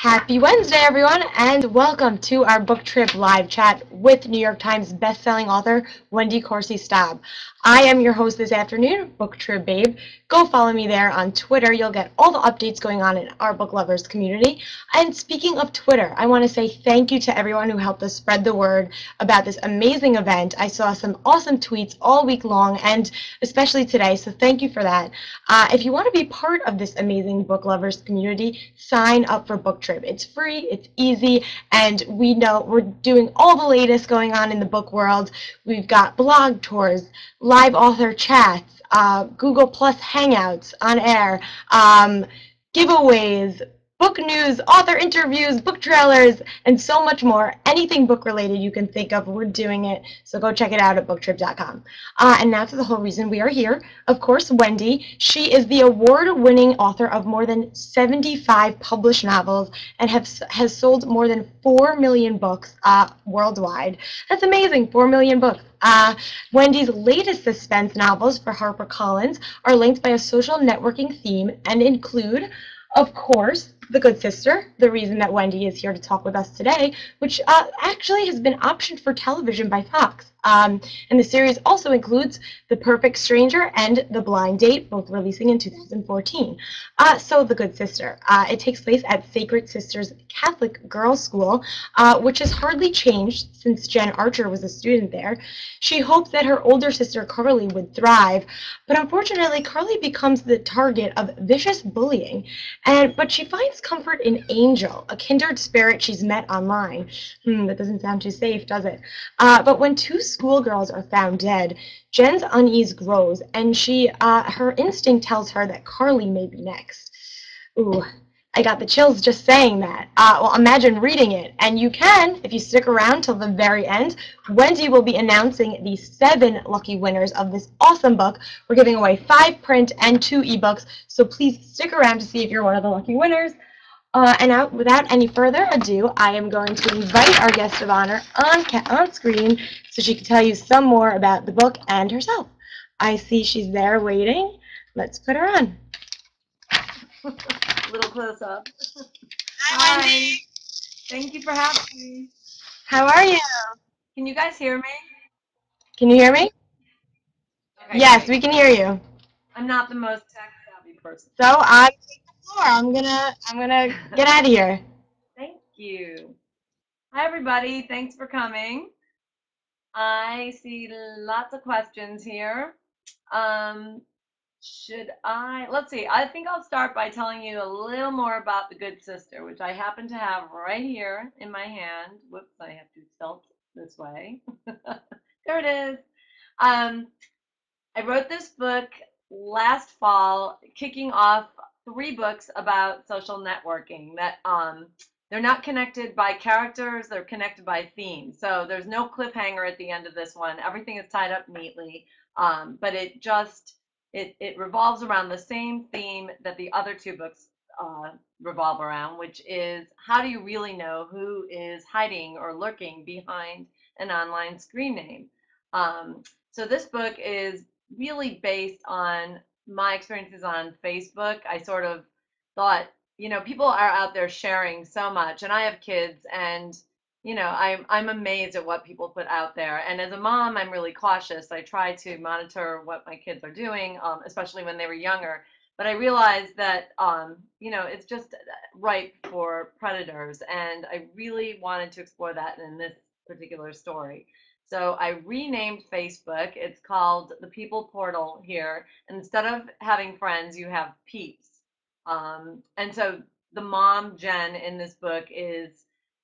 Happy Wednesday, everyone, and welcome to our book trip live chat with New York Times bestselling author Wendy Corsi Staub. I am your host this afternoon, Book Trip Babe. Go follow me there on Twitter. You'll get all the updates going on in our book lovers community. And speaking of Twitter, I want to say thank you to everyone who helped us spread the word about this amazing event. I saw some awesome tweets all week long, and especially today, so thank you for that. If you want to be part of this amazing book lovers community, sign up for Book Trip. It's free, it's easy, and we know we're doing all the latest going on in the book world. We've got blog tours, live author chats, Google Plus Hangouts on air, giveaways, book news, author interviews, book trailers, and so much more. Anything book related you can think of, we're doing it. So go check it out at booktrip.com. And now to the whole reason we are here. Of course, Wendy. She is the award-winning author of more than 75 published novels and has sold more than 4 million books worldwide. That's amazing, 4 million books. Wendy's latest suspense novels for HarperCollins are linked by a social networking theme and include, of course, The Good Sister, the reason that Wendy is here to talk with us today, which actually has been optioned for television by Fox. And the series also includes The Perfect Stranger and The Blind Date, both releasing in 2014. So The Good Sister. It takes place at Sacred Sisters Catholic Girls' School, which has hardly changed since Jen Archer was a student there. She hoped that her older sister Carly would thrive, but unfortunately Carly becomes the target of vicious bullying. But she finds comfort in Angel, a kindred spirit she's met online. That doesn't sound too safe, does it? But when two schoolgirls are found dead, Jen's unease grows, and her instinct tells her that Carly may be next. Ooh, I got the chills just saying that. Well, imagine reading it. And you can, if you stick around till the very end. Wendy will be announcing the 7 lucky winners of this awesome book. We're giving away 5 print and 2 ebooks, so please stick around to see if you're one of the lucky winners. Without any further ado, I am going to invite our guest of honor on screen so she can tell you some more about the book and herself. I see she's there waiting. Let's put her on. Little close up. Hi, Wendy. Thank you for having me. How are you? Can you guys hear me? Can you hear me? Okay, Yes, great. we can hear you. I'm not the most tech savvy person. So I'm taking the floor. I'm gonna get out of here. Thank you. Hi everybody. Thanks for coming. I see lots of questions here. Let's see. I think I'll start by telling you a little more about The Good Sister, which I happen to have right here in my hand. Whoops, I have to spell it this way. There it is. I wrote this book last fall, kicking off 3 books about social networking that they're not connected by characters, they're connected by themes. So there's no cliffhanger at the end of this one. Everything is tied up neatly, but it revolves around the same theme that the other 2 books revolve around, which is how do you really know who is hiding or lurking behind an online screen name? So this book is really based on my experiences on Facebook. I sort of thought, people are out there sharing so much, and I have kids, and I'm amazed at what people put out there. And as a mom, I'm really cautious. I try to monitor what my kids are doing, especially when they were younger. But I realized that it's just ripe for predators, and I really wanted to explore that in this particular story. So I renamed Facebook. It's called the People Portal here. And instead of having friends, you have peeps. And so the mom, Jen, in this book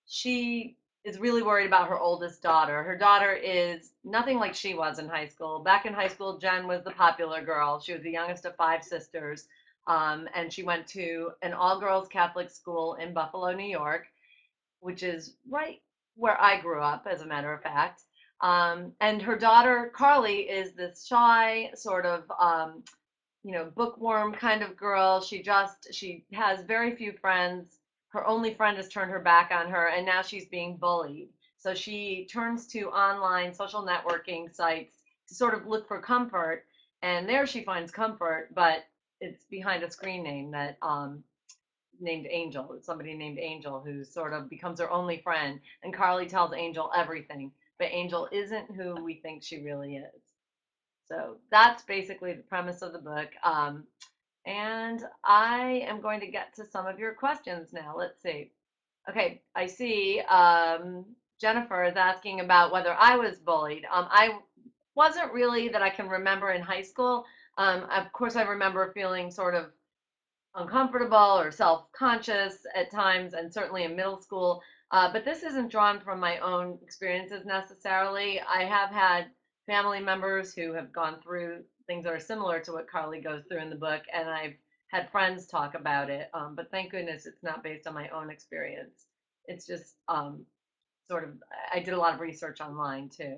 she is really worried about her oldest daughter. Her daughter is nothing like she was in high school. Back in high school, Jen was the popular girl. She was the youngest of 5 sisters. And she went to an all-girls Catholic school in Buffalo, New York, which is right where I grew up, as a matter of fact. And her daughter, Carly, is this shy, sort of, bookworm kind of girl. She has very few friends. Her only friend has turned her back on her, and now she's being bullied. So she turns to online social networking sites to sort of look for comfort. And there she finds comfort, but it's behind a screen name that named Angel. It's somebody named Angel who sort of becomes her only friend, and Carly tells Angel everything, but Angel isn't who we think she really is. So that's basically the premise of the book. And I am going to get to some of your questions now. Let's see. Okay, I see Jennifer is asking about whether I was bullied. I wasn't really that I can remember in high school. Of course, I remember feeling sort of uncomfortable or self-conscious at times, and certainly in middle school. But this isn't drawn from my own experiences necessarily. I have had family members who have gone through things that are similar to what Carly goes through in the book, and I've had friends talk about it. But thank goodness it's not based on my own experience. It's just sort of, I did a lot of research online too.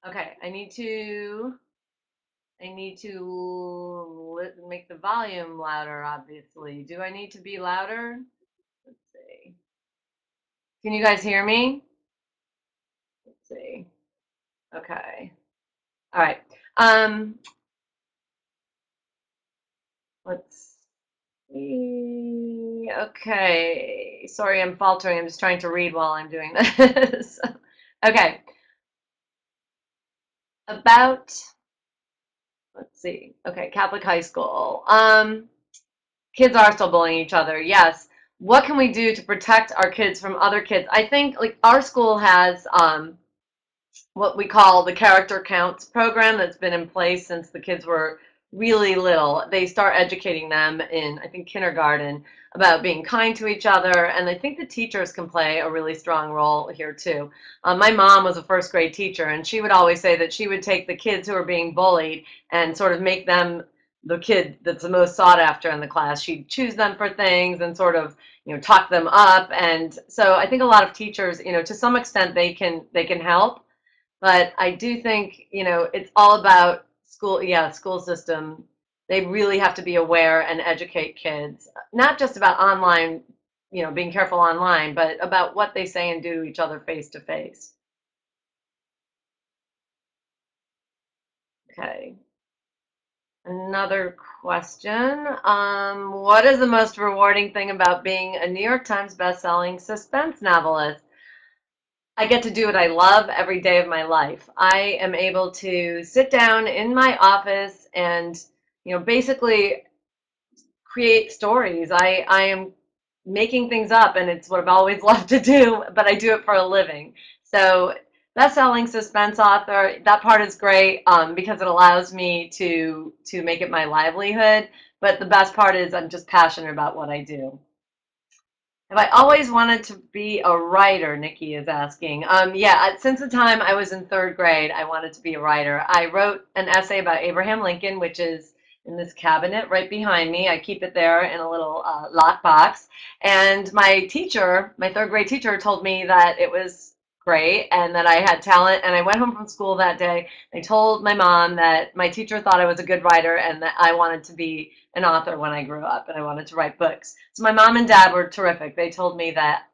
Okay, I need to make the volume louder, obviously. Do I need to be louder? Let's see. Can you guys hear me? Let's see. Okay. All right. Let's see. Okay. Sorry, I'm faltering. I'm just trying to read while I'm doing this. Okay. About, let's see. Okay, Catholic high school. Kids are still bullying each other. Yes. What can we do to protect our kids from other kids? I think like our school has what we call the character counts program that's been in place since the kids were really little. They start educating them in, I think, kindergarten about being kind to each other. And I think the teachers can play a really strong role here too. My mom was a first grade teacher, and she would always say that she would take the kids who are being bullied and sort of make them the kid that's the most sought after in the class. She'd choose them for things and sort of, talk them up. And so I think a lot of teachers, to some extent they can help. But I do think, it's all about school, yeah, school system. They really have to be aware and educate kids, not just about online, being careful online, but about what they say and do to each other face to face. Okay. Another question. What is the most rewarding thing about being a New York Times bestselling suspense novelist? I get to do what I love every day of my life. I am able to sit down in my office and, basically create stories. I am making things up, and it's what I've always loved to do, but I do it for a living. So best-selling suspense author, that part is great because it allows me to make it my livelihood. But the best part is I'm just passionate about what I do. Have I always wanted to be a writer? Nikki is asking. Yeah, since the time I was in third grade, I wanted to be a writer. I wrote an essay about Abraham Lincoln, which is in this cabinet right behind me. I keep it there in a little lock box. And my teacher, my third grade teacher, told me that it was great and that I had talent. And I went home from school that day. I told my mom that my teacher thought I was a good writer and that I wanted to be an author when I grew up and I wanted to write books. So my mom and dad were terrific. They told me that,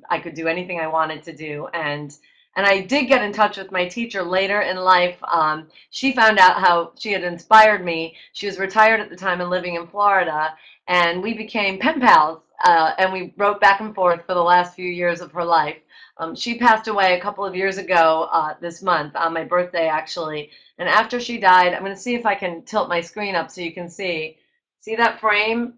I could do anything I wanted to do. And I did get in touch with my teacher later in life. She found out how she had inspired me. She was retired at the time and living in Florida, and we became pen pals, and we wrote back and forth for the last few years of her life. She passed away a couple of years ago this month, on my birthday, actually. And after she died, I'm going to see if I can tilt my screen up so you can see. See that frame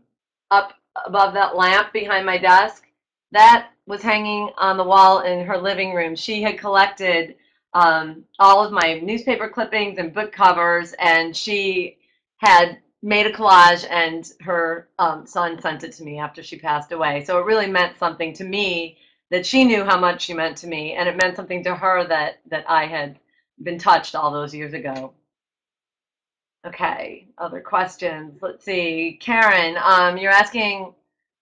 up above that lamp behind my desk? That was hanging on the wall in her living room. She had collected all of my newspaper clippings and book covers, and she had made a collage, and her son sent it to me after she passed away. So it really meant something to me that she knew how much she meant to me, and it meant something to her that I had been touched all those years ago. Okay, other questions. Let's see. Karen, you're asking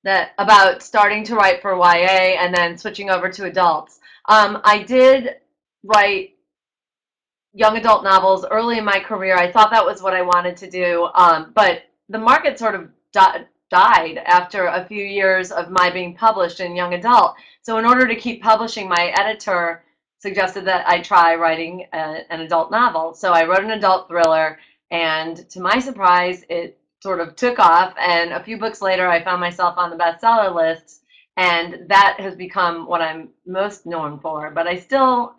that about starting to write for YA and then switching over to adults. I did write young adult novels early in my career. I thought that was what I wanted to do, but the market sort of died after a few years of my being published in young adult. So in order to keep publishing, my editor suggested that I try writing an adult novel. So I wrote an adult thriller, and to my surprise, it sort of took off, and a few books later, I found myself on the bestseller list, and that has become what I'm most known for. But I still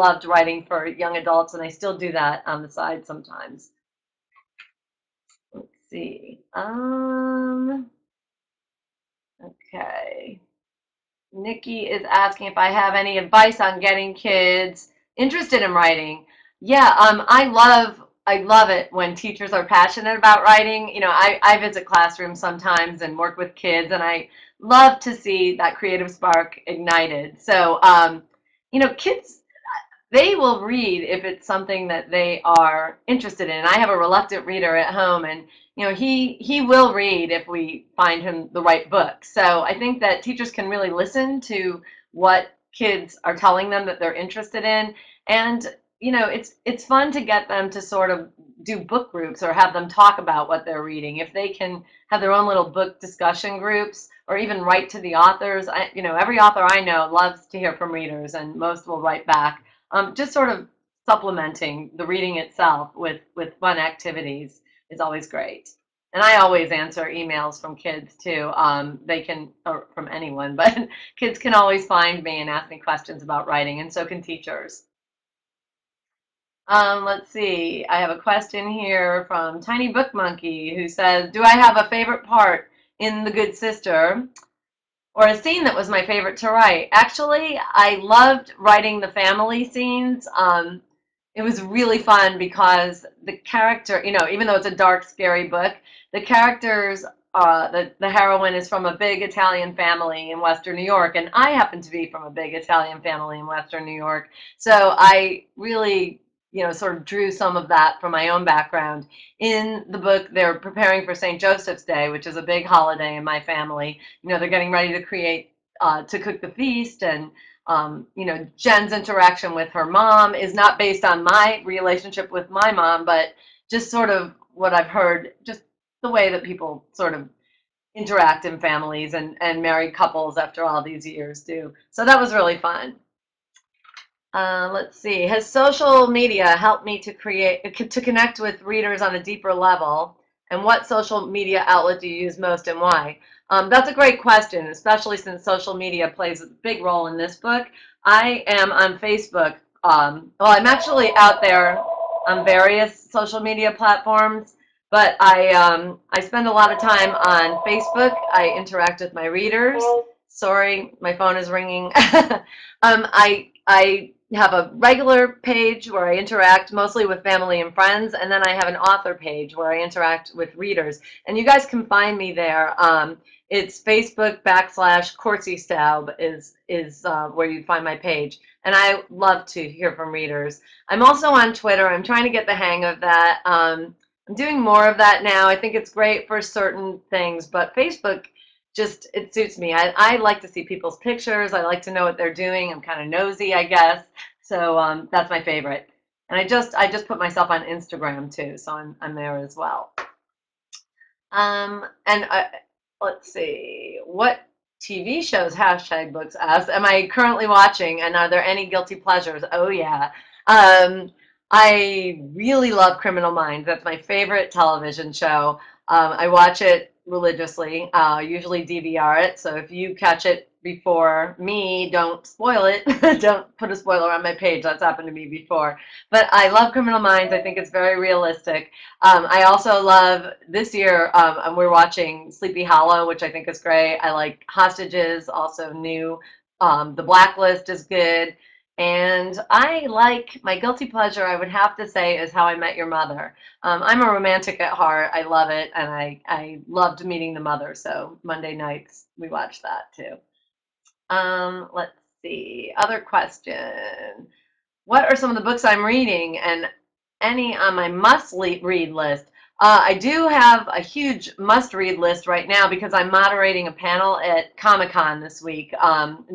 loved writing for young adults, and I still do that on the side sometimes. Let's see. Okay. Nikki is asking if I have any advice on getting kids interested in writing. Yeah, I love it when teachers are passionate about writing. I visit classrooms sometimes and work with kids, and I love to see that creative spark ignited. So, kids, they will read if it's something that they are interested in. I have a reluctant reader at home, and he will read if we find him the right book. So I think that teachers can really listen to what kids are telling them that they're interested in, and it's fun to get them to sort of do book groups or have them talk about what they're reading. If they can have their own little book discussion groups or even write to the authors, every author I know loves to hear from readers, and most will write back. Just sort of supplementing the reading itself with fun activities is always great. And I always answer emails from kids too. They can, or from anyone, but kids can always find me and ask me questions about writing, and so can teachers. Let's see. I have a question here from Tiny Book Monkey who says, "Do I have a favorite part in The Good Sister, or a scene that was my favorite to write?" Actually, I loved writing the family scenes. It was really fun because the character, even though it's a dark, scary book, the characters, the heroine is from a big Italian family in Western New York, and I happen to be from a big Italian family in Western New York. So I really, sort of drew some of that from my own background. In the book, they're preparing for St. Joseph's Day, which is a big holiday in my family. They're getting ready to cook the feast, and Jen's interaction with her mom is not based on my relationship with my mom, but just sort of what I've heard, just the way that people sort of interact in families and married couples after all these years do. So that was really fun. Let's see. Has social media helped me to connect with readers on a deeper level? And what social media outlet do you use most, and why? That's a great question, especially since social media plays a big role in this book. I am on Facebook. Well, I'm actually out there on various social media platforms, but I spend a lot of time on Facebook. I interact with my readers. Sorry, my phone is ringing. I have a regular page where I interact mostly with family and friends, and then I have an author page where I interact with readers. And you guys can find me there. It's Facebook/Corsi Staub is where you find my page. And I love to hear from readers. I'm also on Twitter. I'm trying to get the hang of that. I'm doing more of that now. I think it's great for certain things, but Facebook, it suits me. I like to see people's pictures. I like to know what they're doing. I'm kind of nosy, I guess. So that's my favorite. And I just put myself on Instagram too, so I'm there as well. And let's see, what TV shows, #books asked, am I currently watching, and are there any guilty pleasures? Oh yeah. I really love Criminal Minds. That's my favorite television show. I watch it religiously, usually DVR it. So if you catch it before me, don't spoil it. Don't put a spoiler on my page. That's happened to me before. But I love Criminal Minds. I think it's very realistic. I also love this year, we're watching Sleepy Hollow, which I think is great. I like Hostages, also new. The Blacklist is good. And I like, my guilty pleasure, I would have to say, is How I Met Your Mother. I'm a romantic at heart. I love it, and I loved Meeting the Mother, so Monday nights we watch that too. Let's see, other question. What are some of the books I'm reading, and any on my must-read list? I do have a huge must-read list right now because I'm moderating a panel at Comic-Con this week,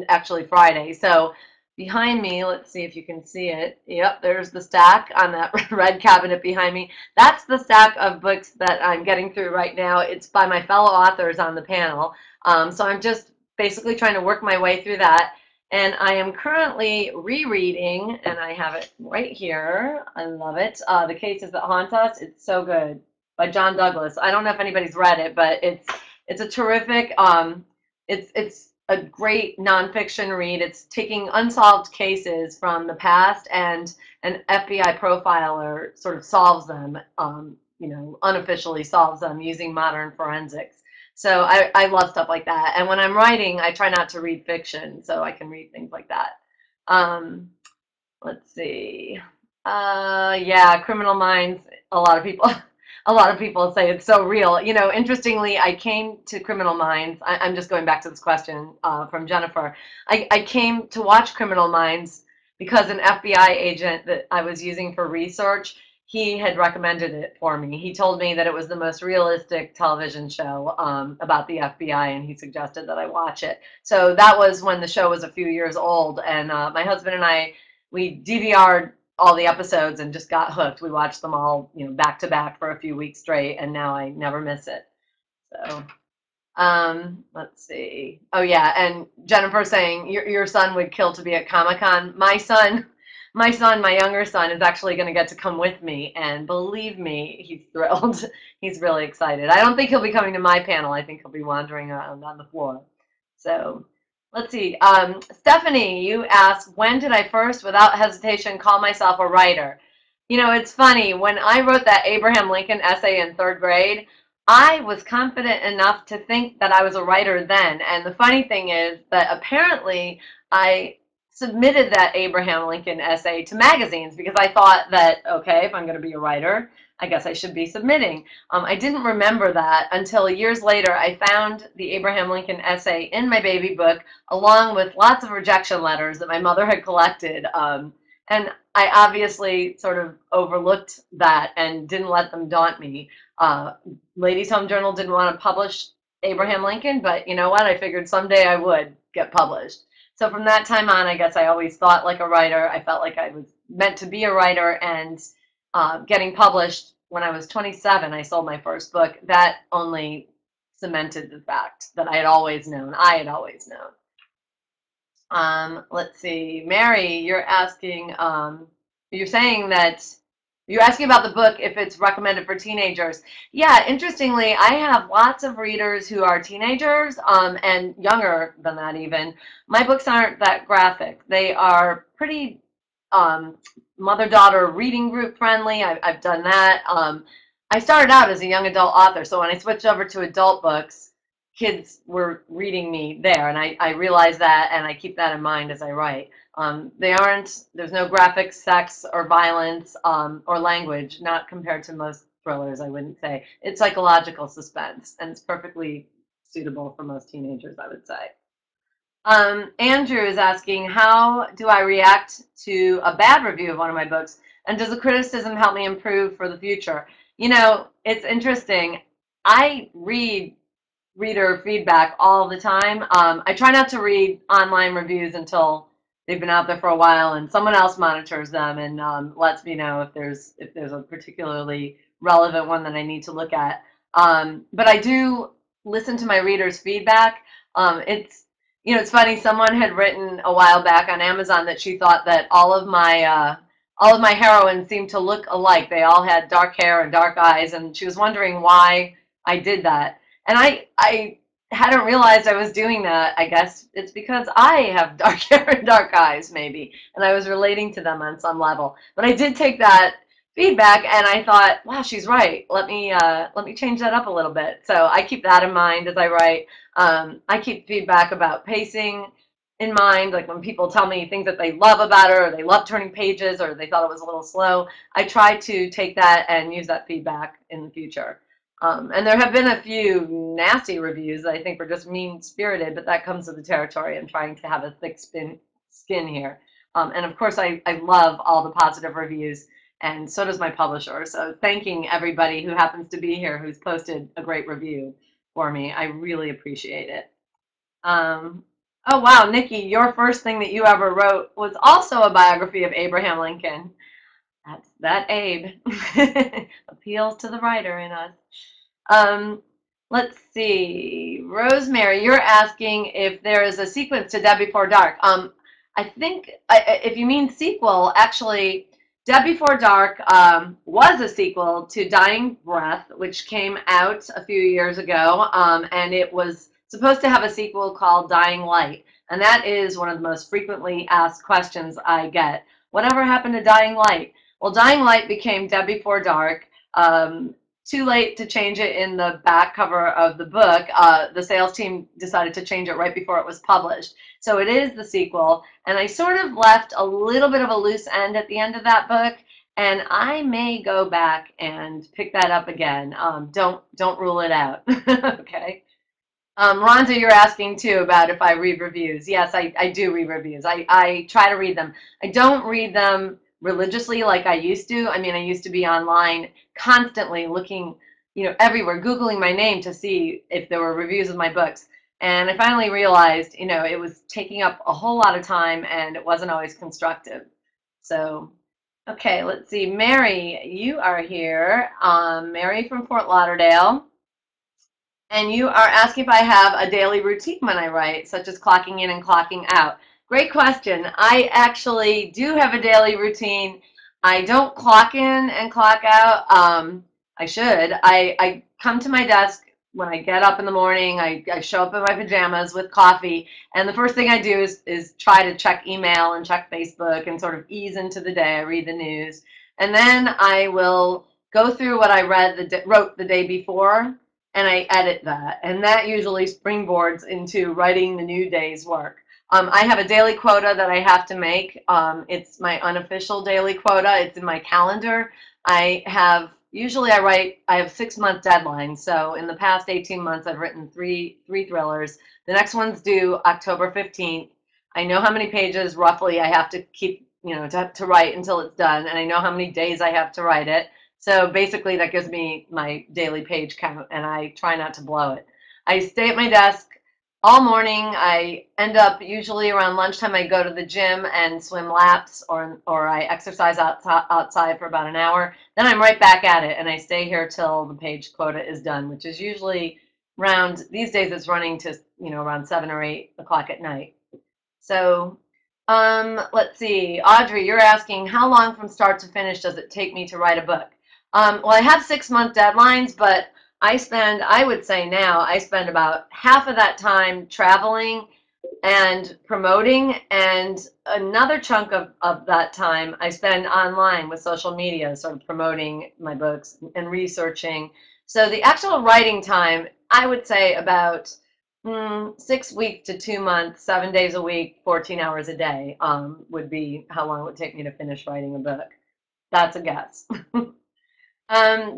actually Friday. So behind me, let's see if you can see it. Yep, there's the stack on that red cabinet behind me. That's the stack of books that I'm getting through right now. It's by my fellow authors on the panel. So I'm just basically trying to work my way through that. And I am currently rereading, and I have it right here. I love it. The Cases That Haunt Us. It's so good. by John Douglas. I don't know if anybody's read it, but it's a terrific, it's a great nonfiction read. It's taking unsolved cases from the past, and an FBI profiler sort of solves them, unofficially solves them using modern forensics. So I love stuff like that. And when I'm writing, I try not to read fiction, so I can read things like that. Um, let's see. Yeah, Criminal Minds. A lot of people, a lot of people say it's so real. Interestingly, I came to Criminal Minds. I'm just going back to this question from Jennifer. I came to watch Criminal Minds because an FBI agent that I was using for research, he had recommended it for me. He told me that it was the most realistic television show about the FBI, and he suggested that I watch it. So that was when the show was a few years old, and my husband and I, we DVR'd all the episodes and just got hooked. We watched them all, back to back for a few weeks straight, and now I never miss it. So, let's see. Oh yeah, and Jennifer saying your son would kill to be at Comic-Con. My younger son is actually going to get to come with me, and believe me, he's thrilled. He's really excited. I don't think he'll be coming to my panel. I think he'll be wandering around on the floor. So, let's see. Stephanie, you asked, when did I first, without hesitation, call myself a writer? It's funny. When I wrote that Abraham Lincoln essay in 3rd grade, I was confident enough to think that I was a writer then. And the funny thing is that apparently I submitted that Abraham Lincoln essay to magazines because I thought that, okay, if I'm going to be a writer, I guess I should be submitting. I didn't remember that until years later. I found the Abraham Lincoln essay in my baby book, along with lots of rejection letters that my mother had collected. And I obviously sort of overlooked that and didn't let them daunt me. Ladies' Home Journal didn't want to publish Abraham Lincoln, but you know what? I figured someday I would get published. So from that time on, I guess I always thought like a writer. I felt like I was meant to be a writer, and getting published when I was 27, I sold my first book. That only cemented the fact that I had always known. Let's see, Mary, you're asking, you're saying that you're asking about the book if it's recommended for teenagers. Yeah, interestingly, I have lots of readers who are teenagers and younger than that even. My books aren't that graphic. They are pretty mother-daughter reading group friendly. I've done that. I started out as a young adult author, so when I switched over to adult books, kids were reading me there, and I realize that, and I keep that in mind as I write. There's no graphic sex or violence or language, not compared to most thrillers, I wouldn't say. It's psychological suspense, and it's perfectly suitable for most teenagers, I would say. Andrew is asking, how do I react to a bad review of one of my books, and does the criticism help me improve for the future? It's interesting. I read reader feedback all the time. I try not to read online reviews until they've been out there for a while and someone else monitors them and lets me know if there's a particularly relevant one that I need to look at. But I do listen to my readers' feedback. It's funny. Someone had written a while back on Amazon that she thought that all of my heroines seemed to look alike. They all had dark hair and dark eyes, and she was wondering why I did that. And I hadn't realized I was doing that. I guess it's because I have dark hair and dark eyes, maybe, and I was relating to them on some level. But I did take that feedback, and I thought, wow, she's right. Let me change that up a little bit. So I keep that in mind as I write. I keep feedback about pacing in mind, like when people tell me things that they love about it, or they love turning pages, or they thought it was a little slow. I try to take that and use that feedback in the future. And there have been a few nasty reviews that I think were just mean-spirited, but that comes with the territory. I'm trying to have a thick skin here. And of course, I love all the positive reviews, and so does my publisher. So thanking everybody who happens to be here who's posted a great review for me. I really appreciate it. Oh, wow, Nikki, your first thing that you ever wrote was also a biography of Abraham Lincoln. That's that Abe. Appeals to the writer in us. Let's see. Rosemary, you're asking if there is a sequence to Dead Before Dark. I think if you mean sequel, actually, Dead Before Dark was a sequel to Dying Breath, which came out a few years ago, and it was supposed to have a sequel called Dying Light. And that is one of the most frequently asked questions I get. Whatever happened to Dying Light? Well, Dying Light became Dead Before Dark. Too late to change it in the back cover of the book. The sales team decided to change it right before it was published. So it is the sequel, and I sort of left a little bit of a loose end at the end of that book, and I may go back and pick that up again. Don't rule it out. Okay. Rhonda, you're asking too about if I read reviews. Yes, I do read reviews. I try to read them. I don't read them religiously like I used to. I mean, I used to be online constantly looking, everywhere, Googling my name to see if there were reviews of my books. And I finally realized, it was taking up a whole lot of time and it wasn't always constructive. So, okay, let's see. Mary, you are here. Mary from Fort Lauderdale. And you are asking if I have a daily routine when I write, such as clocking in and clocking out. Great question. I actually do have a daily routine. I don't clock in and clock out. I should. I come to my desk when I get up in the morning. I show up in my pajamas with coffee, and the first thing I do is try to check email and check Facebook and sort of ease into the day. I read the news, and then I will go through what I wrote the day before, and I edit that. And that usually springboards into writing the new day's work. I have a daily quota that I have to make. It's my unofficial daily quota. It's in my calendar. I have 6-month deadlines. So in the past 18 months, I've written three thrillers. The next one's due October 15th. I know how many pages roughly I have to keep, to write until it's done. And I know how many days I have to write it. So basically that gives me my daily page count, and I try not to blow it. I stay at my desk all morning. I end up usually around lunchtime. I go to the gym and swim laps, or I exercise outside for about an hour. Then I'm right back at it, and I stay here till the page quota is done, which is usually these days it's running to, around 7 or 8 o'clock at night. So let's see. Audrey, you're asking, how long from start to finish does it take me to write a book? Well, I have 6-month deadlines, but I would say now, I spend about half of that time traveling and promoting, and another chunk of that time I spend online with social media, sort of promoting my books and researching. So the actual writing time, I would say about 6 weeks to 2 months, 7 days a week, 14 hours a day, would be how long it would take me to finish writing a book. That's a guess.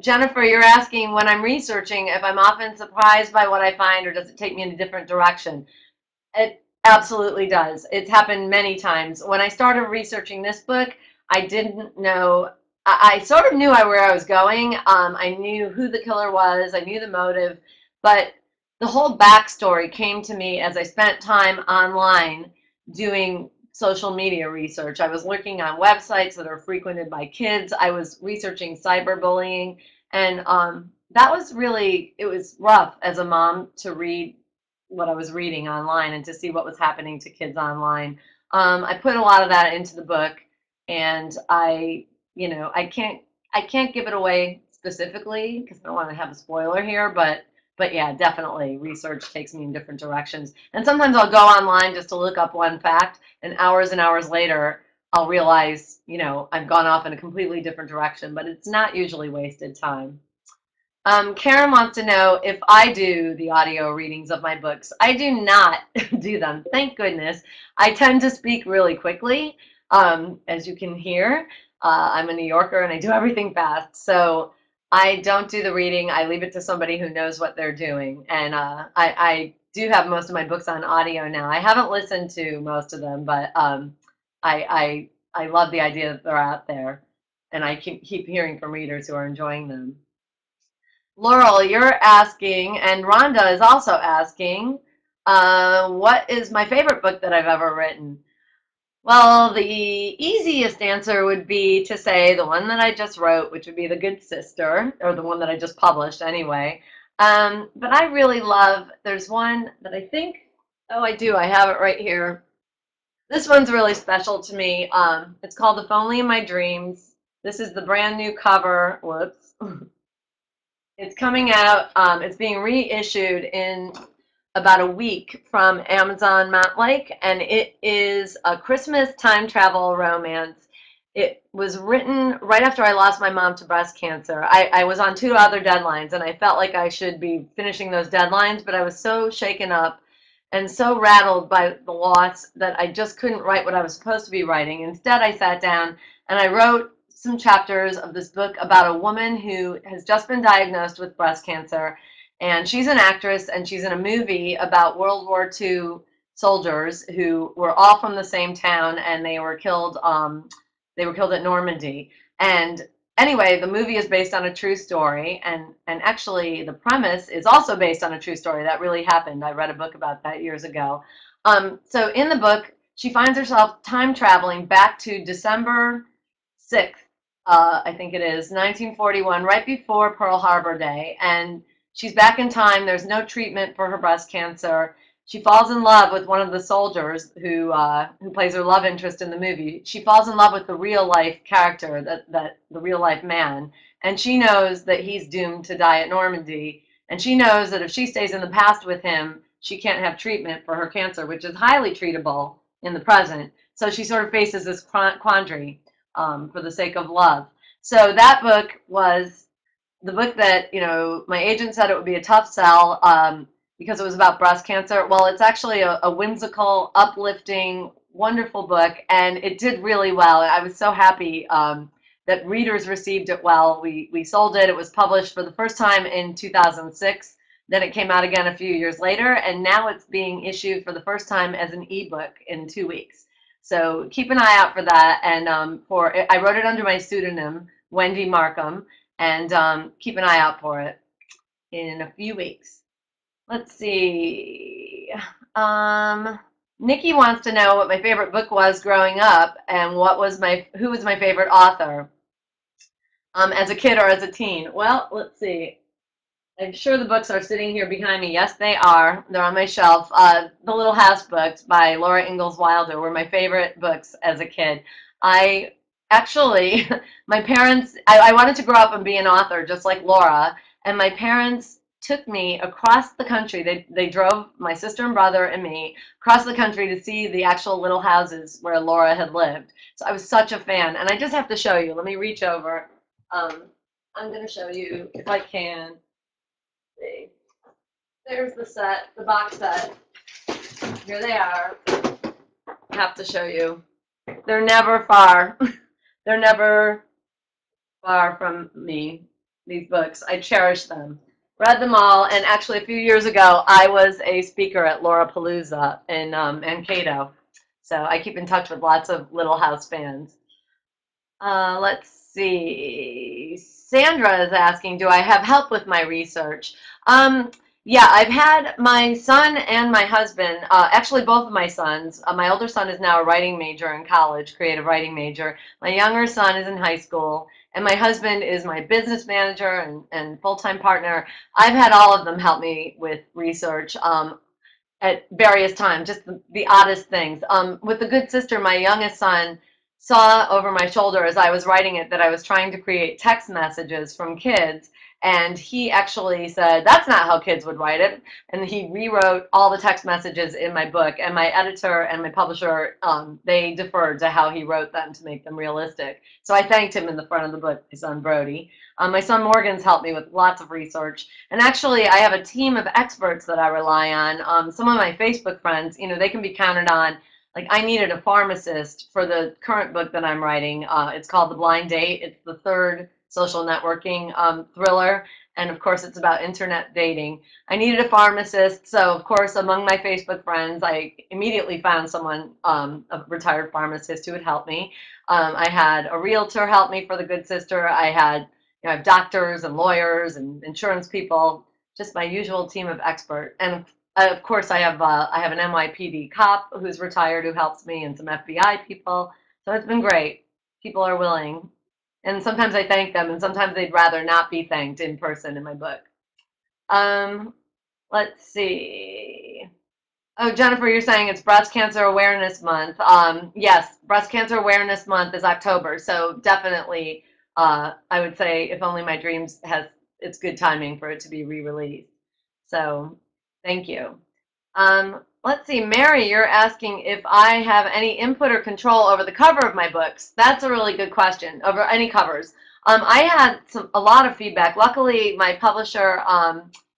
Jennifer, you're asking, when I'm researching, if I'm often surprised by what I find, or does it take me in a different direction? It absolutely does. It's happened many times. When I started researching this book, I didn't know. I sort of knew where I was going. I knew who the killer was. I knew the motive. But the whole backstory came to me as I spent time online doing social media research. I was looking on websites that are frequented by kids. I was researching cyberbullying, and it was rough as a mom to read what I was reading online and to see what was happening to kids online. I put a lot of that into the book, and I can't give it away specifically because I don't want to have a spoiler here, but yeah, definitely research takes me in different directions. And sometimes I'll go online just to look up one fact, and hours later, I'll realize, I've gone off in a completely different direction, but it's not usually wasted time. Karen wants to know if I do the audio readings of my books. I do not do them, thank goodness. I tend to speak really quickly, as you can hear. I'm a New Yorker and I do everything fast. So I don't do the reading. I leave it to somebody who knows what they're doing. And I do have most of my books on audio now. I haven't listened to most of them, but I love the idea that they're out there. And I keep hearing from readers who are enjoying them. Laurel, you're asking, and Rhonda is also asking, what is my favorite book that I've ever written? Well, the easiest answer would be to say the one that I just wrote, which would be The Good Sister, or the one that I just published anyway. But I really love, there's one that I think, oh, I do, I have it right here. This one's really special to me. It's called If Only in My Dreams. This is the brand new cover. Whoops. It's coming out. It's being reissued in about a week from Amazon Mountlake, and it is a Christmas time travel romance. It was written right after I lost my mom to breast cancer. I was on 2 other deadlines, and I felt like I should be finishing those deadlines, but I was so shaken up and so rattled by the loss that I just couldn't write what I was supposed to be writing. Instead, I sat down and I wrote some chapters of this book about a woman who has just been diagnosed with breast cancer, and she's an actress, and she's in a movie about World War II soldiers who were all from the same town, and they were killed. They were killed at Normandy. And anyway, the movie is based on a true story, and actually the premise is also based on a true story that really happened. I read a book about that years ago. So in the book, she finds herself time traveling back to December 6th, I think it is, 1941, right before Pearl Harbor Day. And she's back in time. There's no treatment for her breast cancer. She falls in love with one of the soldiers who plays her love interest in the movie. She falls in love with the real life character, that the real life man, and she knows that he's doomed to die at Normandy. And she knows that if she stays in the past with him, she can't have treatment for her cancer, which is highly treatable in the present. So she sort of faces this quandary for the sake of love. So that book was the book that, my agent said it would be a tough sell because it was about breast cancer. Well, it's actually a whimsical, uplifting, wonderful book, and it did really well. I was so happy that readers received it well. We sold it. It was published for the first time in 2006. Then it came out again a few years later, and now it's being issued for the first time as an ebook in 2 weeks. So keep an eye out for that. And I wrote it under my pseudonym, Wendy Markham, and keep an eye out for it in a few weeks. Let's see. Nikki wants to know what my favorite book was growing up and who was my favorite author as a kid or as a teen. Well, let's see. I'm sure the books are sitting here behind me. Yes, they are. They're on my shelf. The Little House books by Laura Ingalls Wilder were my favorite books as a kid. My parents, I wanted to grow up and be an author just like Laura, and my parents took me across the country. They drove my sister and brother and me across the country to see the actual little houses where Laura had lived. So I was such a fan, and I just have to show you. Let me reach over. I'm going to show you if I can. See. There's the set, the box set. Here they are. I have to show you. They're never far. They're never far from me, these books. I cherish them. Read them all, and actually a few years ago, I was a speaker at Laurapalooza in Mankato. So I keep in touch with lots of Little House fans. Let's see. Sandra is asking, do I have help with my research? Yeah, I've had my son and my husband, actually both of my sons. My older son is now a writing major in college, creative writing major. My younger son is in high school, and my husband is my business manager and full-time partner. I've had all of them help me with research at various times, just the oddest things. With The Good Sister, my youngest son saw over my shoulder as I was writing it that I was trying to create text messages from kids, and he actually said, that's not how kids would write it, and he rewrote all the text messages in my book, and my editor and my publisher, they deferred to how he wrote them to make them realistic. So I thanked him in the front of the book, my son Brody. My son Morgan's helped me with lots of research, and actually I have a team of experts that I rely on. Some of my Facebook friends, they can be counted on. Like, I needed a pharmacist for the current book that I'm writing. It's called The Blind Date. It's the third social networking thriller, and of course it's about internet dating. I needed a pharmacist, so of course among my Facebook friends I immediately found someone, a retired pharmacist, who would help me. I had a realtor help me for The Good Sister. I have doctors and lawyers and insurance people, just my usual team of experts. And of course, I have an NYPD cop who's retired who helps me, and some FBI people. So it's been great. People are willing. And sometimes I thank them, and sometimes they'd rather not be thanked in person in my book. Let's see. Oh, Jennifer, you're saying it's Breast Cancer Awareness Month. Yes, Breast Cancer Awareness Month is October, so definitely I would say If Only My Dreams has it's good timing for it to be re-released. So thank you. Let's see, Mary, you're asking if I have any input or control over the cover of my books. That's a really good question, over any covers. I had a lot of feedback. Luckily, my publisher,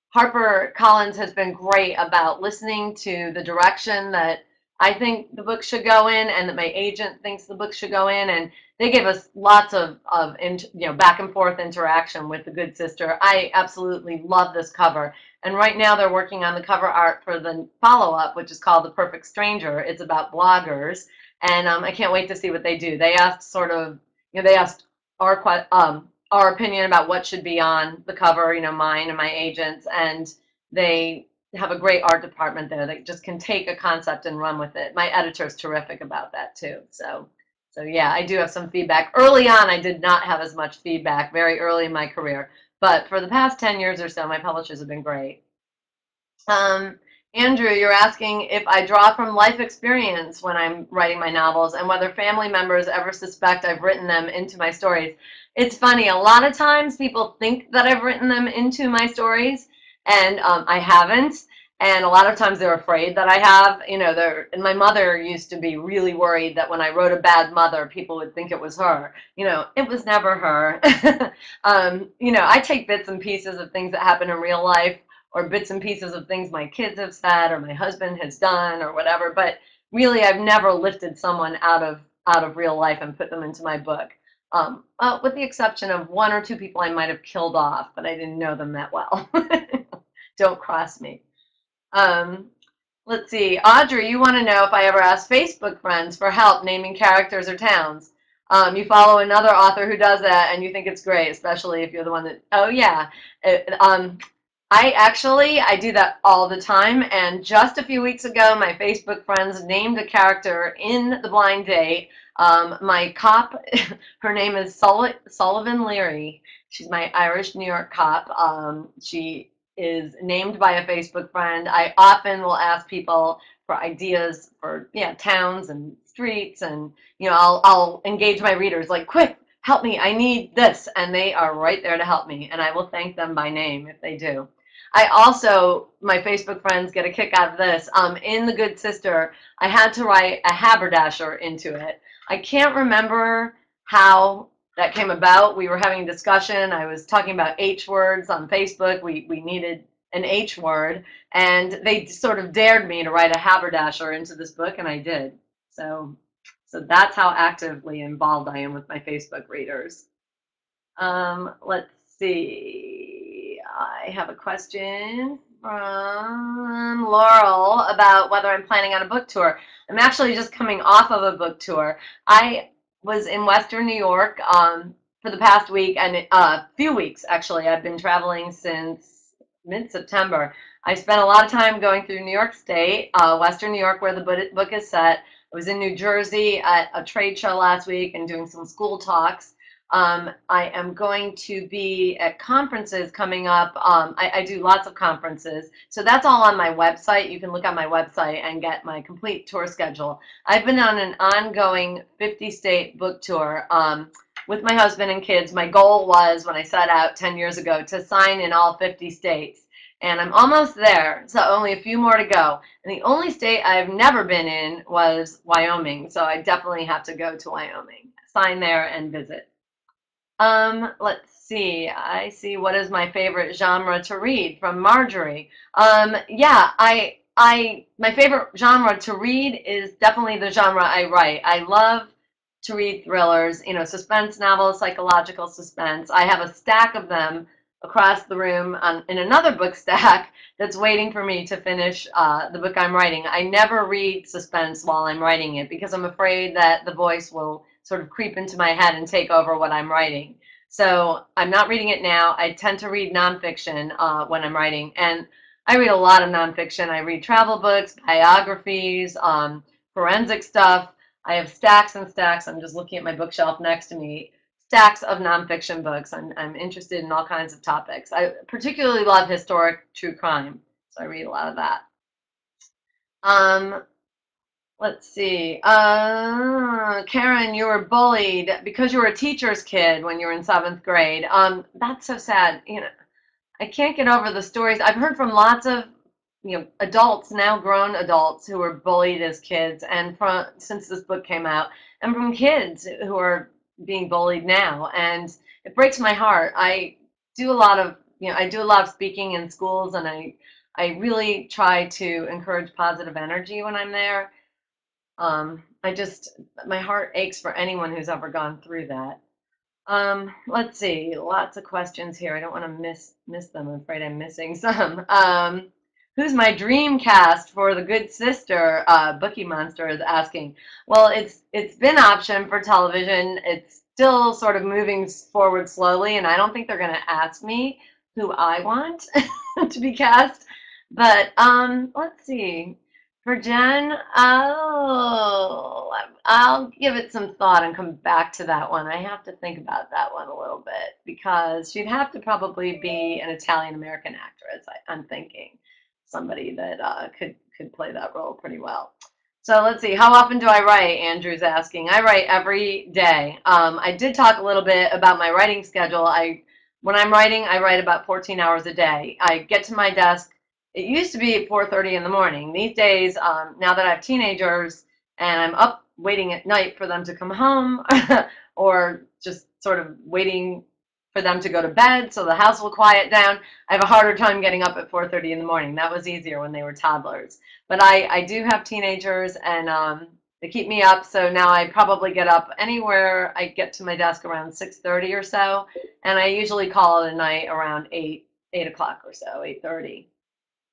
Harper Collins, has been great about listening to the direction that I think the book should go in and that my agent thinks the book should go in. And they gave us lots of back and forth interaction with The Good Sister. I absolutely love this cover. And right now they're working on the cover art for the follow-up, which is called The Perfect Stranger. It's about bloggers, and I can't wait to see what they do. They asked they asked our opinion about what should be on the cover, mine and my agents, and they have a great art department there that just can take a concept and run with it. My editor's terrific about that too. So yeah, I do have some feedback. Early on, I did not have as much feedback very early in my career. But for the past 10 years or so, my publishers have been great. Andrew, you're asking if I draw from life experience when I'm writing my novels and whether family members ever suspect I've written them into my stories. It's funny, a lot of times people think that I've written them into my stories, and I haven't. And a lot of times they're afraid that I have. And my mother used to be really worried that when I wrote a bad mother, people would think it was her. It was never her. I take bits and pieces of things that happen in real life, or bits and pieces of things my kids have said or my husband has done or whatever. But really, I've never lifted someone out of real life and put them into my book, with the exception of one or two people I might have killed off, but I didn't know them that well. Don't cross me. Let's see. Audrey, you want to know if I ever asked Facebook friends for help naming characters or towns. You follow another author who does that, and you think it's great, especially if you're the one that, oh, yeah. I do that all the time, and just a few weeks ago, my Facebook friends named a character in The Blind Date. My cop, her name is Sullivan Leary. She's my Irish New York cop. She is named by a Facebook friend. I often will ask people for ideas for towns and streets, and I'll engage my readers like, quick, help me, I need this, and they are right there to help me, and I will thank them by name if they do. My Facebook friends get a kick out of this. In The Good Sister, I had to write a haberdasher into it. I can't remember how that came about. We were having a discussion. I was talking about H words on Facebook. We needed an H word, and they sort of dared me to write a haberdasher into this book, and I did. So that's how actively involved I am with my Facebook readers. Let's see. I have a question from Laurel about whether I'm planning on a book tour. I'm actually just coming off of a book tour. I was in Western New York for the past week, and few weeks, actually. I've been traveling since mid-September. I spent a lot of time going through New York State, Western New York, where the book is set. I was in New Jersey at a trade show last week and doing some school talks. I am going to be at conferences coming up. I do lots of conferences. So that's all on my website. You can look on my website and get my complete tour schedule. I've been on an ongoing 50-state book tour with my husband and kids. My goal was, when I set out 10 years ago, to sign in all 50 states. And I'm almost there, so only a few more to go. And the only state I've never been in was Wyoming, so I definitely have to go to Wyoming, sign there and visit. Let's see. I see what is my favorite genre to read from Marjorie. Yeah, my favorite genre to read is definitely the genre I write. I love to read thrillers, suspense novels, psychological suspense. I have a stack of them across the room in another book stack that's waiting for me to finish the book I'm writing. I never read suspense while I'm writing it because I'm afraid that the voice will sort of creep into my head and take over what I'm writing. So I'm not reading it now. I tend to read nonfiction when I'm writing, and I read a lot of nonfiction. I read travel books, biographies, forensic stuff. I have stacks and stacks. I'm just looking at my bookshelf next to me. Stacks of nonfiction books. I'm interested in all kinds of topics. I particularly love historic true crime, so I read a lot of that. Let's see. Karen, you were bullied because you were a teacher's kid when you were in seventh grade. That's so sad. I can't get over the stories. I've heard from lots of, adults, now grown adults, who were bullied as kids, and from since this book came out, and from kids who are being bullied now, and it breaks my heart. Do a lot of, I do a lot of speaking in schools, and I really try to encourage positive energy when I'm there. My heart aches for anyone who's ever gone through that. Let's see, lots of questions here. I don't want to miss them. I'm afraid I'm missing some. Who's my dream cast for The Good Sister? Bookie Monster is asking. Well, it's been optioned for television. It's still sort of moving forward slowly, and I don't think they're going to ask me who I want to be cast. But let's see. For Jen, I'll give it some thought and come back to that one. I have to think about that one a little bit because she'd have to probably be an Italian American actress. I'm thinking somebody that could play that role pretty well. So let's see. How often do I write? Andrew's asking. I write every day. I did talk a little bit about my writing schedule. When I'm writing, I write about 14 hours a day. I get to my desk. It used to be at 4:30 in the morning. These days, now that I have teenagers and I'm up waiting at night for them to come home or just sort of waiting for them to go to bed so the house will quiet down, I have a harder time getting up at 4:30 in the morning. That was easier when they were toddlers. But I do have teenagers, and they keep me up, so now I probably get up anywhere. I get to my desk around 6:30 or so, and I usually call it a night around 8 o'clock or so, 8:30.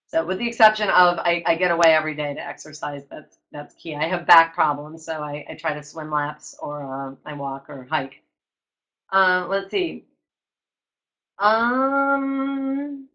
So with the exception of I get away every day to exercise, that's key. I have back problems, so I try to swim laps or I walk or hike. Let's see. Um,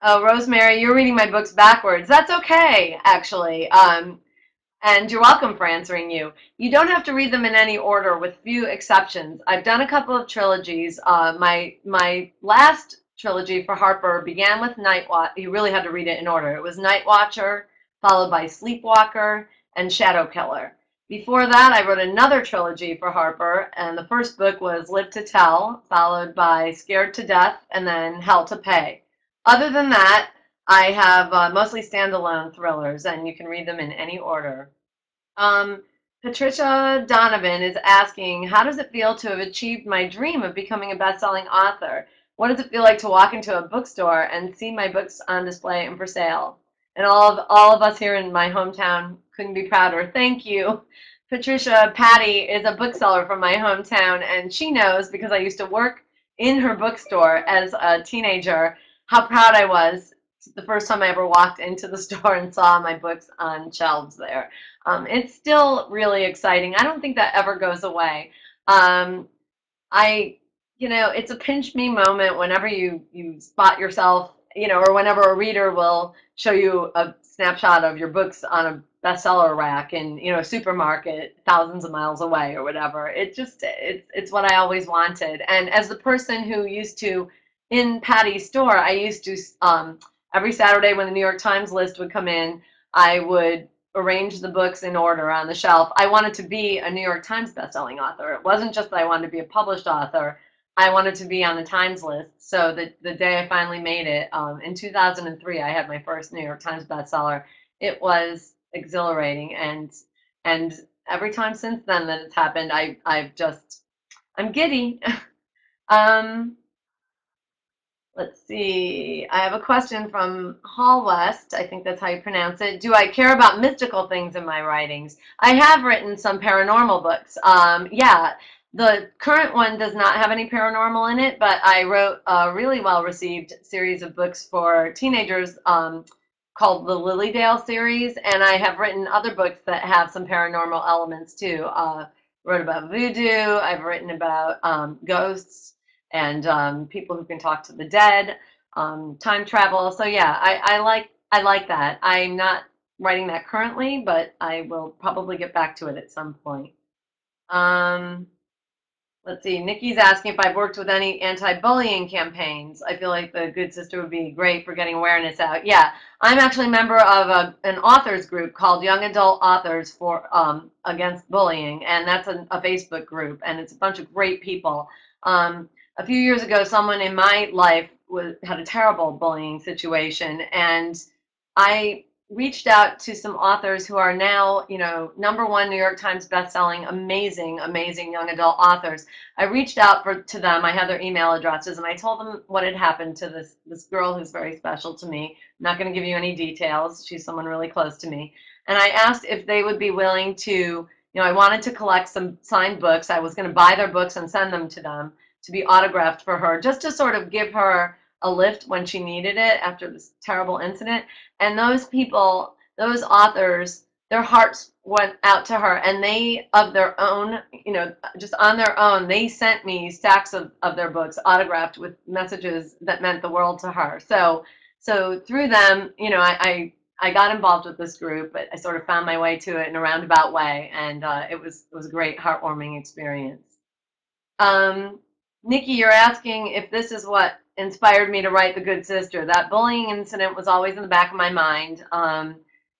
oh, Rosemary, you're reading my books backwards. That's okay, actually. And you're welcome for answering you. You don't have to read them in any order, with few exceptions. I've done a couple of trilogies. My last trilogy for Harper began with Night Watch. You really had to read it in order. It was Night Watcher, followed by Sleepwalker, and Shadow Killer. Before that, I wrote another trilogy for Harper, and the first book was Live to Tell, followed by Scared to Death, and then Hell to Pay. Other than that, I have mostly standalone thrillers, and you can read them in any order. Um, Patricia Donovan is asking, how does it feel to have achieved my dream of becoming a best-selling author? What does it feel like to walk into a bookstore and see my books on display and for sale? And all of us here in my hometown couldn't be prouder. Thank you. Patricia, Patty is a bookseller from my hometown, and she knows because I used to work in her bookstore as a teenager how proud I was the first time I ever walked into the store and saw my books on shelves there. It's still really exciting. I don't think that ever goes away. Um, I, it's a pinch me moment whenever you spot yourself, or whenever a reader will show you a snapshot of your books on a bestseller rack in, a supermarket thousands of miles away or whatever. It's what I always wanted. And as the person who used to, in Patty's store, I used to, every Saturday when the New York Times list would come in, I would arrange the books in order on the shelf. I wanted to be a New York Times bestselling author. It wasn't just that I wanted to be a published author. I wanted to be on the Times list. So the day I finally made it, in 2003, I had my first New York Times bestseller. It was exhilarating, and every time since then that it's happened, I'm giddy. um, Let's see. I have a question from Hall West. I think that's how you pronounce it. Do I care about mystical things in my writings? I have written some paranormal books. Yeah, the current one does not have any paranormal in it, but I wrote a really well-received series of books for teenagers called the Lilydale series, and I have written other books that have some paranormal elements too. Wrote about voodoo. I've written about ghosts and people who can talk to the dead, time travel. So yeah, I like that. I'm not writing that currently, but I will probably get back to it at some point. Um, Let's see. Nikki's asking if I've worked with any anti-bullying campaigns. I feel like the Good Sister would be great for getting awareness out. Yeah, I'm actually a member of an authors group called Young Adult Authors for Against Bullying, and that's a Facebook group, and it's a bunch of great people. A few years ago, someone in my life had a terrible bullying situation, and I reached out to some authors who are now, #1 New York Times bestselling, amazing, amazing young adult authors. I reached out to them. I had their email addresses, and I told them what had happened to this girl who's very special to me. I'm not going to give you any details. She's someone really close to me. And I asked if they would be willing to, I wanted to collect some signed books. I was going to buy their books and send them to them to be autographed for her, just to sort of give her a lift when she needed it after this terrible incident. And those people, those authors, their hearts went out to her, and they, of their own, just on their own, they sent me stacks of their books autographed with messages that meant the world to her. So through them, I got involved with this group, but I sort of found my way to it in a roundabout way, and it was a great, heartwarming experience. Nikki, you're asking if this is what inspired me to write The Good Sister. That bullying incident was always in the back of my mind.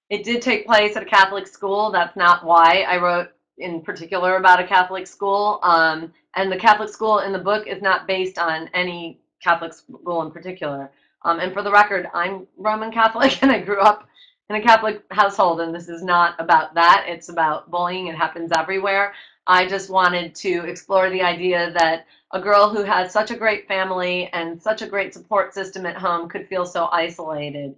It did take place at a Catholic school. That's not why I wrote in particular about a Catholic school. And the Catholic school in the book is not based on any Catholic school in particular. And for the record, I'm Roman Catholic, and I grew up in a Catholic household, and this is not about that. It's about bullying. It happens everywhere. I just wanted to explore the idea that a girl who had such a great family and such a great support system at home could feel so isolated,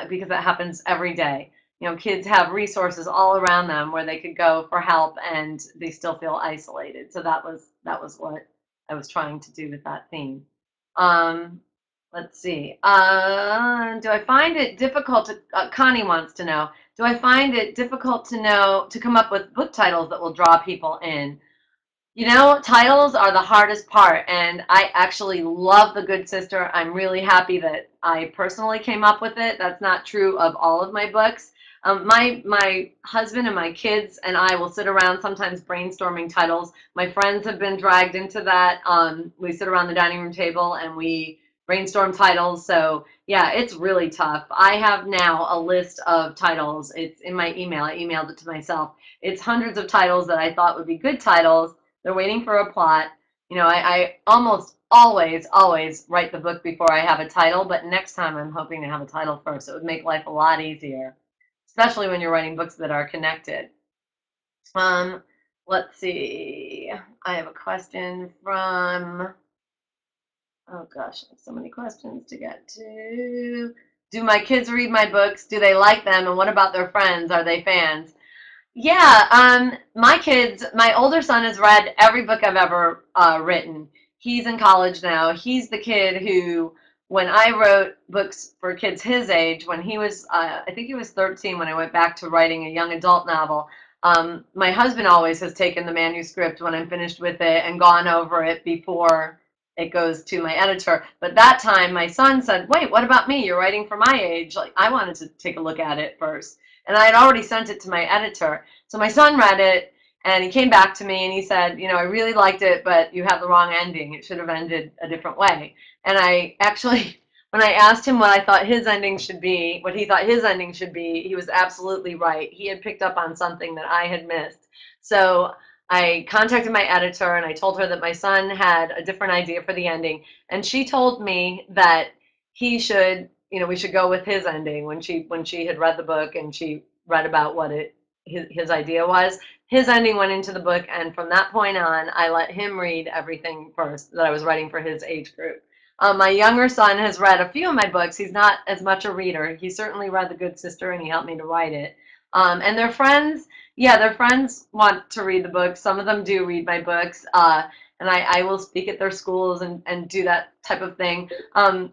because that happens every day. Kids have resources all around them where they could go for help, and they still feel isolated. So that was what I was trying to do with that theme. Let's see. Do I find it difficult to, Connie wants to know, do I find it difficult to come up with book titles that will draw people in? Titles are the hardest part, and I actually love The Good Sister. I'm really happy that I personally came up with it. That's not true of all of my books. My husband and my kids and I will sit around sometimes brainstorming titles. My friends have been dragged into that. We sit around the dining room table and we brainstorm titles. So yeah, it's really tough. I have now a list of titles. It's in my email. I emailed it to myself. It's hundreds of titles that I thought would be good titles. They're waiting for a plot. I almost always write the book before I have a title, but next time I'm hoping to have a title first. It would make life a lot easier, especially when you're writing books that are connected. Let's see. I have a question from, oh gosh, I have so many questions to get to. Do my kids read my books? Do they like them? And what about their friends? Are they fans? Yeah, my kids, my older son has read every book I've ever written. He's in college now. He's the kid who, when I wrote books for kids his age, when he was, I think he was 13 when I went back to writing a young adult novel, my husband always has taken the manuscript when I'm finished with it and gone over it before it goes to my editor. But that time my son said, wait, what about me? You're writing for my age. Like, I wanted to take a look at it first. And I had already sent it to my editor. So my son read it, and he came back to me, and he said, I really liked it, but you have the wrong ending. It should have ended a different way. And I actually, when I asked him what I thought his ending should be, what he thought his ending should be, he was absolutely right. He had picked up on something that I had missed. So I contacted my editor, and I told her that my son had a different idea for the ending. And she told me that he should, we should go with his ending when she had read the book and she read about what his idea was. His ending went into the book, and from that point on, I let him read everything first that I was writing for his age group. My younger son has read a few of my books. He's not as much a reader. He certainly read The Good Sister, and he helped me to write it. And their friends, yeah, their friends want to read the books. Some of them do read my books. And I will speak at their schools and do that type of thing.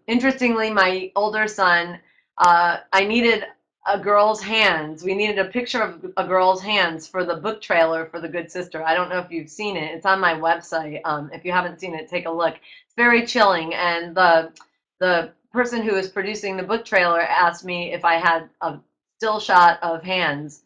Interestingly, my older son, I needed a girl's hands. We needed a picture of a girl's hands for the book trailer for The Good Sister. I don't know if you've seen it. It's on my website. If you haven't seen it, take a look. It's very chilling. And the person who was producing the book trailer asked me if I had a still shot of hands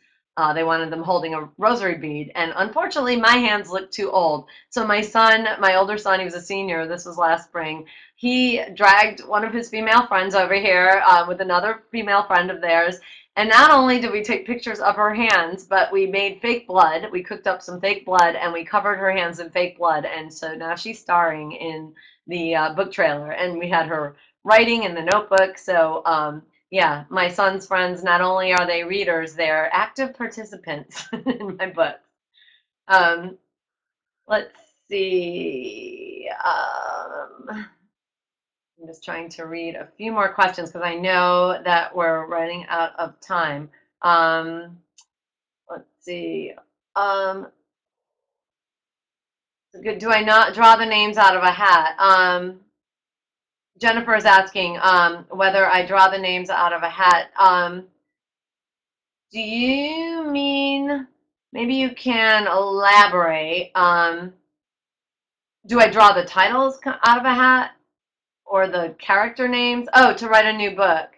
They wanted them holding a rosary bead, and unfortunately, my hands looked too old. So my son, my older son, he was a senior. This was last spring. He dragged one of his female friends over here with another female friend of theirs. And not only did we take pictures of her hands, but we made fake blood. We cooked up some fake blood, and we covered her hands in fake blood. And so now she's starring in the book trailer, and we had her writing in the notebook. So yeah, my son's friends, not only are they readers, they're active participants in my book. Um, let's see. I'm just trying to read a few more questions because I know that we're running out of time. Let's see. Do I not draw the names out of a hat? Jennifer is asking whether I draw the names out of a hat. Do you mean, maybe you can elaborate? Do I draw the titles out of a hat or the character names? Oh, to write a new book.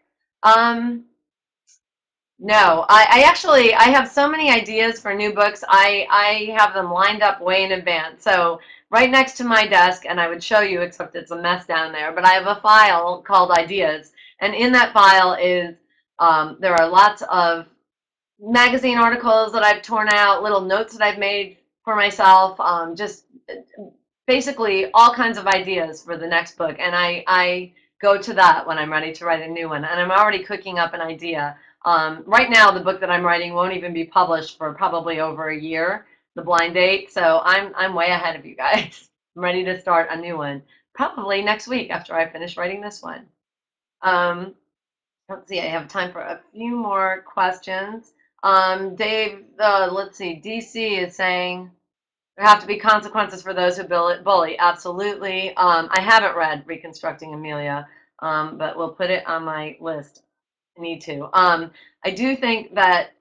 No, I actually, I have so many ideas for new books. I have them lined up way in advance. So right next to my desk, and I would show you, except it's a mess down there, but I have a file called Ideas. And in that file is, there are lots of magazine articles that I've torn out, little notes that I've made for myself, just basically all kinds of ideas for the next book. And I go to that when I'm ready to write a new one. And I'm already cooking up an idea. Right now, the book that I'm writing won't even be published for probably over a year, The Blind Date. So I'm way ahead of you guys. I'm ready to start a new one, probably next week after I finish writing this one. Let's see, I have time for a few more questions. Dave, let's see, DC is saying there have to be consequences for those who bully. Absolutely. I haven't read Reconstructing Amelia, but we'll put it on my list. I need to. I do think that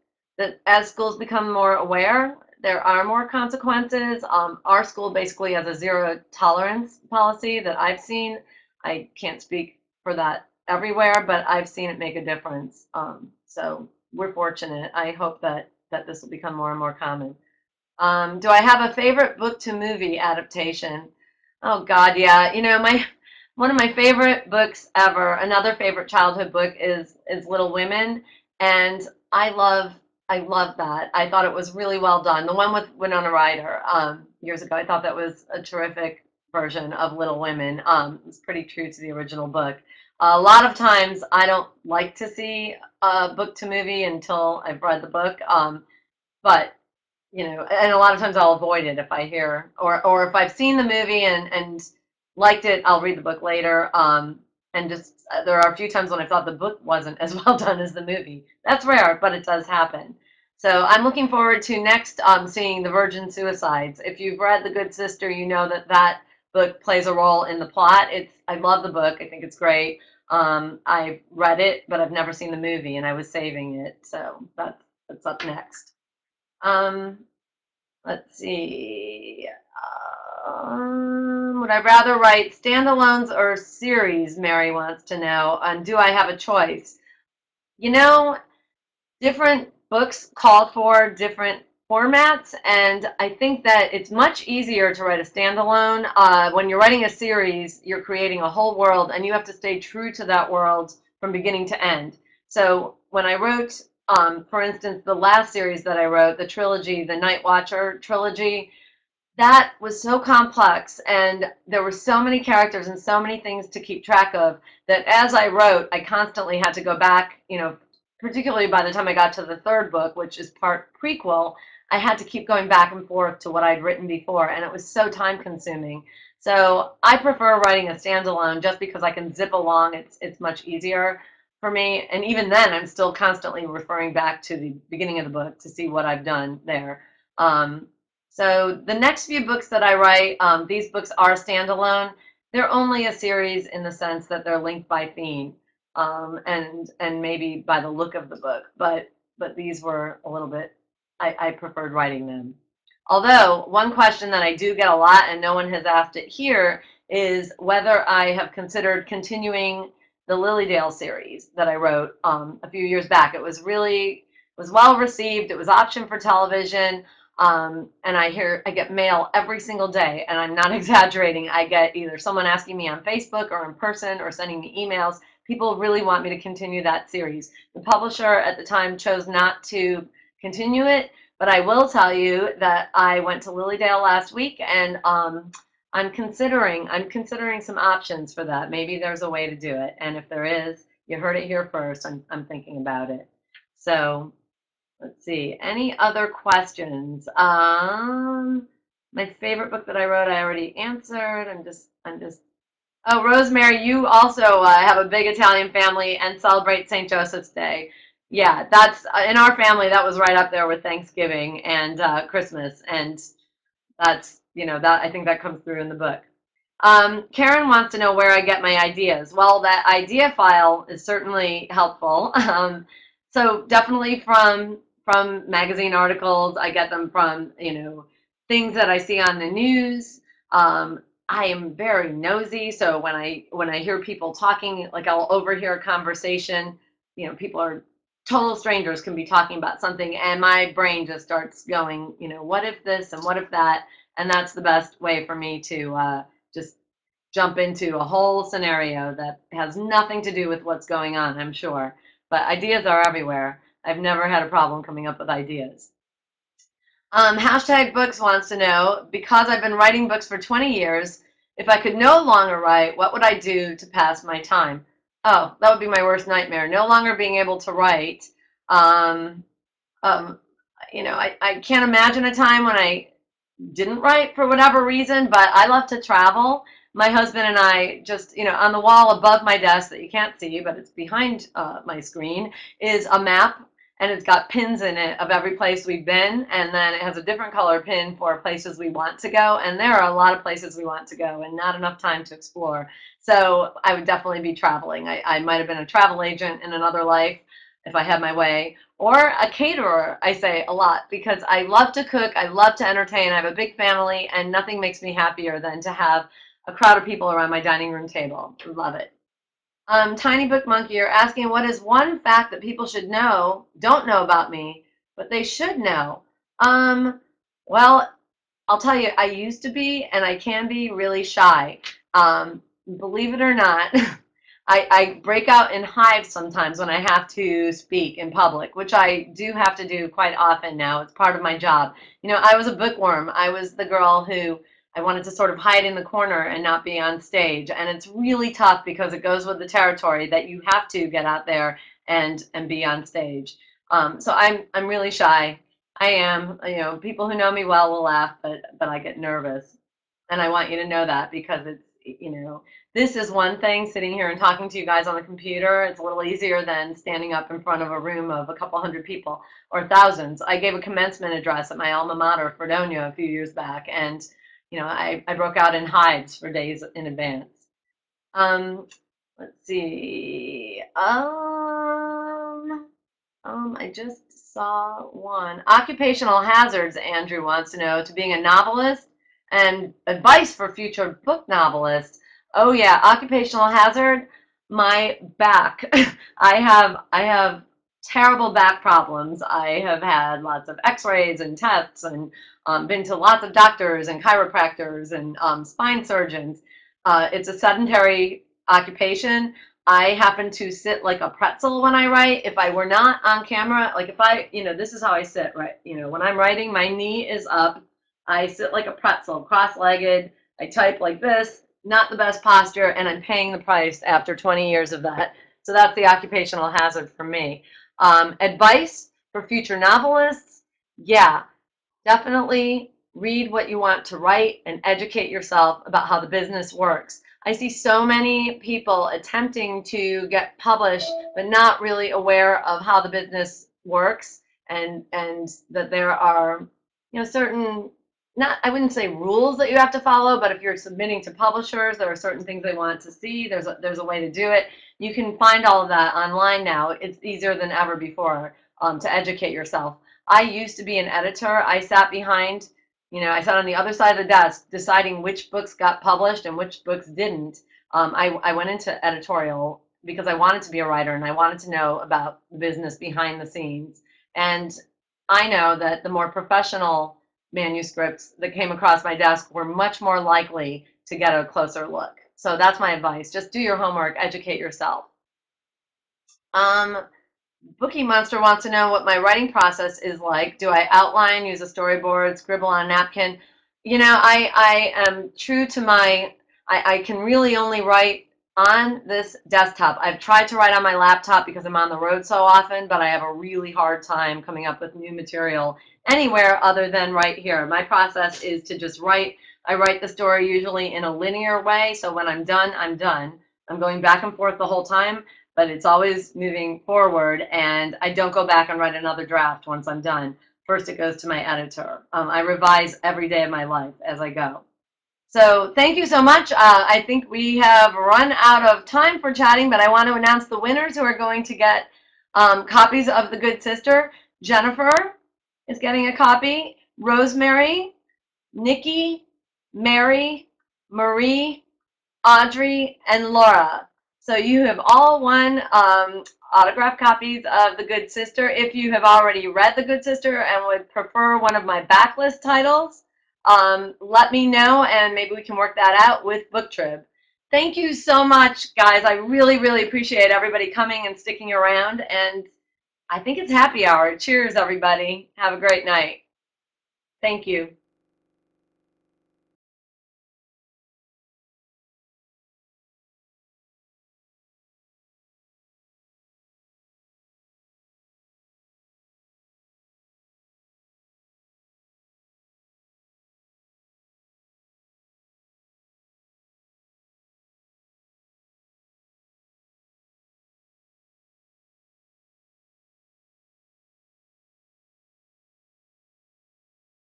as schools become more aware, there are more consequences. Our school basically has a zero tolerance policy that I've seen. I can't speak for that everywhere, but I've seen it make a difference. So we're fortunate. I hope that this will become more and more common. Do I have a favorite book to movie adaptation? Oh God, yeah. You know, one of my favorite books ever, another favorite childhood book is Little Women, and I love that. I thought it was really well done. The one with Winona Ryder years ago, I thought that was a terrific version of Little Women. It was pretty true to the original book. A lot of times I don't like to see a book to movie until I've read the book, but you know, and a lot of times I'll avoid it if I hear, or if I've seen the movie and liked it, I'll read the book later. And just there are a few times when I thought the book wasn't as well done as the movie. That's rare, but it does happen. So I'm looking forward to next seeing The Virgin Suicides. If you've read The Good Sister, you know that book plays a role in the plot. I love the book. I think it's great. I've read it, but I've never seen the movie, and I was saving it. So that's up next. Let's see. Would I rather write standalones or series? Mary wants to know. And do I have a choice? You know, different books call for different formats, and I think that it's much easier to write a standalone. When you're writing a series, you're creating a whole world, and you have to stay true to that world from beginning to end. So when I wrote, for instance, the last series that I wrote, the trilogy, the Night Watcher trilogy, that was so complex, and there were so many characters and so many things to keep track of that as I wrote, I constantly had to go back, you know, particularly by the time I got to the third book, which is part prequel, I had to keep going back and forth to what I'd written before, and it was so time consuming. So I prefer writing a standalone just because I can zip along. It's much easier for me. And even then, I'm still constantly referring back to the beginning of the book to see what I've done there. So the next few books that I write, these books are standalone. They're only a series in the sense that they're linked by theme, and maybe by the look of the book. But these were a little bit, I preferred writing them. Although one question that I do get a lot, and no one has asked it here, is whether I have considered continuing the Lilydale series that I wrote a few years back. It was really was well received. It was optioned for television. And I get mail every single day, and I'm not exaggerating. I get either someone asking me on Facebook or in person or sending me emails. People really want me to continue that series. The publisher at the time chose not to continue it, but I will tell you that I went to Lilydale last week, and I'm considering some options for that. Maybe there's a way to do it, and if there is, you heard it here first. I'm thinking about it. So let's see. Any other questions? My favorite book that I wrote, I already answered. I'm just. Oh, Rosemary, you also have a big Italian family and celebrate St. Joseph's Day. Yeah, that's in our family. That was right up there with Thanksgiving and Christmas, and that's that I think that comes through in the book. Karen wants to know where I get my ideas. Well, that idea file is certainly helpful. So definitely from magazine articles. I get them from things that I see on the news. I am very nosy, so when I hear people talking, like I'll overhear a conversation. People are total strangers can be talking about something, and my brain just starts going, what if this and what if that, and that's the best way for me to just jump into a whole scenario that has nothing to do with what's going on, I'm sure. But ideas are everywhere. I've never had a problem coming up with ideas. Hashtag Books wants to know, because I've been writing books for 20 years, if I could no longer write, what would I do to pass my time? Oh, that would be my worst nightmare. No longer being able to write. Um, I can't imagine a time when I didn't write for whatever reason, but I love to travel. My husband and I just, on the wall above my desk that you can't see, but it's behind my screen, is a map, and it's got pins in it of every place we've been, and then it has a different color pin for places we want to go, and there are a lot of places we want to go and not enough time to explore. So I would definitely be traveling. I might have been a travel agent in another life if I had my way, or a caterer, I say a lot, because I love to cook, I love to entertain, I have a big family, and nothing makes me happier than to have a crowd of people around my dining room table. Love it. Tiny Book Monkey, you're asking, what is one fact that people don't know about me, but they should know? Well, I'll tell you, I used to be, and I can be really shy. Believe it or not, I break out in hives sometimes when I have to speak in public, which I do have to do quite often now. It's part of my job. I was a bookworm. I was the girl who I wanted to sort of hide in the corner and not be on stage. And it's really tough because it goes with the territory that you have to get out there and be on stage. So I'm really shy. I am. People who know me well will laugh, but I get nervous. And I want you to know that because this is one thing, sitting here and talking to you guys on the computer. It's a little easier than standing up in front of a room of a couple hundred people or thousands. I gave a commencement address at my alma mater, Fredonia, a few years back, and I broke out in hives for days in advance. Let's see. I just saw one. Occupational hazards, Andrew wants to know, to being a novelist and advice for future book novelists. Oh yeah, occupational hazard, my back. I have terrible back problems. I have had lots of x-rays and tests and been to lots of doctors and chiropractors and spine surgeons. It's a sedentary occupation. I happen to sit like a pretzel when I write. If I were not on camera, like if I, this is how I sit, right? When I'm writing, my knee is up. I sit like a pretzel, cross-legged. I type like this, not the best posture, and I'm paying the price after 20 years of that. So that's the occupational hazard for me. Advice for future novelists, yeah, definitely read what you want to write and educate yourself about how the business works. I see so many people attempting to get published, but not really aware of how the business works, and that there are, certain, not, I wouldn't say rules that you have to follow, but if you're submitting to publishers, there are certain things they want to see. There's a way to do it. You can find all of that online now. It's easier than ever before to educate yourself. I used to be an editor. I sat behind, I sat on the other side of the desk deciding which books got published and which books didn't. I went into editorial because I wanted to be a writer and I wanted to know about the business behind the scenes. And I know that the more professional manuscripts that came across my desk were much more likely to get a closer look. So that's my advice. Just do your homework, educate yourself. Bookie Monster wants to know what my writing process is like. Do I outline, use a storyboard, scribble on a napkin? You know, I am true to I can really only write on this desktop. I've tried to write on my laptop because I'm on the road so often, but I have a really hard time coming up with new material anywhere other than right here. My process is to just write. I write the story usually in a linear way, so when I'm done, I'm done. I'm going back and forth the whole time, but it's always moving forward, and I don't go back and write another draft once I'm done. First, it goes to my editor. I revise every day of my life as I go. So thank you so much. I think we have run out of time for chatting, but I want to announce the winners who are going to get copies of The Good Sister. Jennifer is getting a copy. Rosemary, Nikki, Mary, Marie, Audrey, and Laura. So you have all won autographed copies of The Good Sister. If you have already read The Good Sister and would prefer one of my backlist titles, let me know, and maybe we can work that out with BookTrib. Thank you so much, guys. I really, really appreciate everybody coming and sticking around, and I think it's happy hour. Cheers, everybody. Have a great night. Thank you.